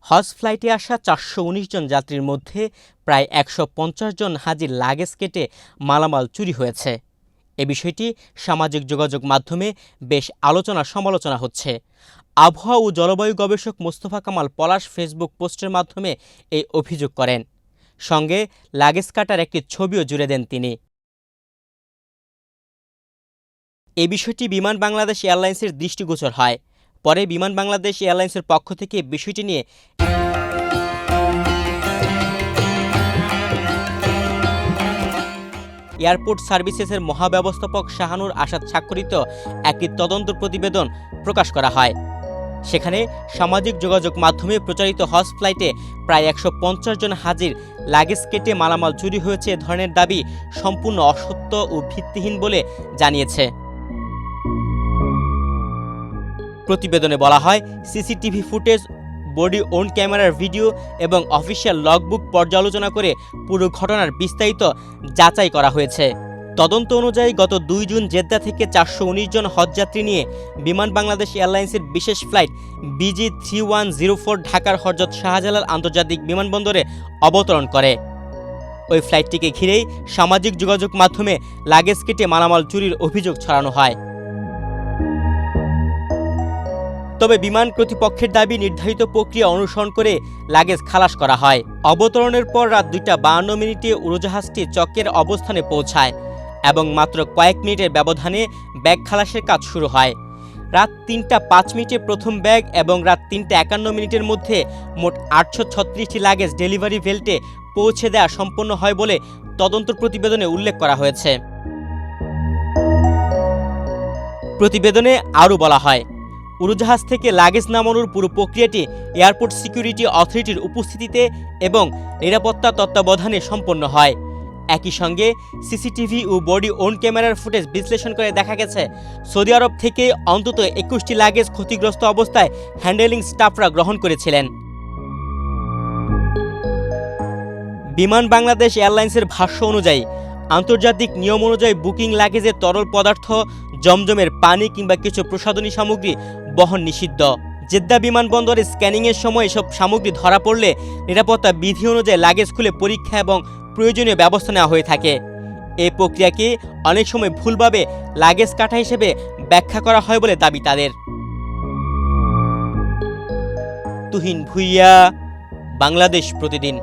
হজ ফ্লাইটে আসা ৪১৯ জন যাত্রীর মধ্যে প্রায় ১৫০ জন হাজির লাগেজ কেটে মালামাল চুরি হয়েছে। এ বিষয়টি সামাজিক যোগাযোগ মাধ্যমে বেশ আলোচনা সমালোচনা হচ্ছে। আবহাওয়া ও জলবায়ু গবেষক মোস্তফা কামাল পলাশ ফেসবুক পোস্টের মাধ্যমে এই অভিযোগ করেন। সঙ্গে লাগেজ কাটার একটি ছবিও জুড়ে দেন তিনি। এ বিষয়টি বিমান বাংলাদেশ এয়ারলাইন্সের দৃষ্টিগোচর হয়। পরে বিমান বাংলাদেশ এয়ারলাইন্সের পক্ষ থেকে বিষয়টি নিয়ে এয়ারপোর্ট সার্ভিসেসের মহাব্যবস্থাপক শাহানুর আসাদ স্বাক্ষরিত একটি তদন্ত প্রতিবেদন প্রকাশ করা হয়। সেখানে সামাজিক যোগাযোগ মাধ্যমে প্রচারিত হজ ফ্লাইটে প্রায় ১৫০ জন হাজির লাগেজ কেটে মালামাল চুরি হয়েছে ধরনের দাবি সম্পূর্ণ অসত্য ও ভিত্তিহীন বলে জানিয়েছে। প্রতিবেদনে বলা হয়, সিসিটিভি ফুটেজ, বডি ওন ক্যামেরার ভিডিও এবং অফিসিয়াল লগবুক পর্যালোচনা করে পুরো ঘটনার বিস্তারিত যাচাই করা হয়েছে। তদন্ত অনুযায়ী গত ২ জুন জেদ্দা থেকে ৪১৯ জন হজযাত্রী নিয়ে বিমান বাংলাদেশ এয়ারলাইন্সের বিশেষ ফ্লাইট BG3104 ঢাকার হযরত শাহজালাল আন্তর্জাতিক বিমানবন্দরে অবতরণ করে। ওই ফ্লাইটটিকে ঘিরেই সামাজিক যোগাযোগ মাধ্যমে লাগেজ কেটে মালামাল চুরির অভিযোগ ছড়ানো হয়। তবে বিমান কর্তৃপক্ষের দাবি, নির্ধারিত প্রক্রিয়া অনুসরণ করে লাগেজ খালাস করা হয়। অবতরণের পর রাত ২:৫২ উড়োজাহাজটি চকের অবস্থানে পৌঁছায় এবং মাত্র কয়েক মিনিটের ব্যবধানে ব্যাগ খালাসের কাজ শুরু হয়। রাত ৩:০৫ প্রথম ব্যাগ এবং রাত ৩:৫১ মধ্যে মোট ৮৩৬টি লাগেজ ডেলিভারি বেল্টে পৌঁছে দেওয়া সম্পন্ন হয় বলে তদন্ত প্রতিবেদনে উল্লেখ করা হয়েছে। প্রতিবেদনে আরও বলা হয়, উড়োজাহাজ থেকে লাগেজ নামানোর পুরো প্রক্রিয়াটি এয়ারপোর্ট সিকিউরিটি অথরিটির উপস্থিতিতে এবং নিরাপত্তা তত্ত্বাবধানে সম্পন্ন হয়। একই সঙ্গে সিসিটিভি ও বডি ওন ক্যামেরার ফুটেজ বিশ্লেষণ করে দেখা গেছে, সৌদি আরব থেকে অন্তত ২১টি লাগেজ ক্ষতিগ্রস্ত অবস্থায় হ্যান্ডেলিং স্টাফরা গ্রহণ করেছিলেন। বিমান বাংলাদেশ এয়ারলাইন্সের ভাষ্য অনুযায়ী, আন্তর্জাতিক নিয়ম অনুযায়ী বুকিং লাগেজের তরল পদার্থ, জমজমের পানি কিংবা কিছু প্রসাধনী সামগ্রী বহন নিষিদ্ধ। জেদ্দা বিমানবন্দরে স্ক্যানিংয়ের সময় এসব সামগ্রী ধরা পড়লে নিরাপত্তা বিধি অনুযায়ী লাগেজ খুলে পরীক্ষা এবং প্রয়োজনীয় ব্যবস্থা নেওয়া হয়ে থাকে। এই প্রক্রিয়াকে অনেক সময় ভুলভাবে লাগেজ কাটা হিসেবে ব্যাখ্যা করা হয় বলে দাবি তাদের। তুহিন ভুইয়া, বাংলাদেশ প্রতিদিন।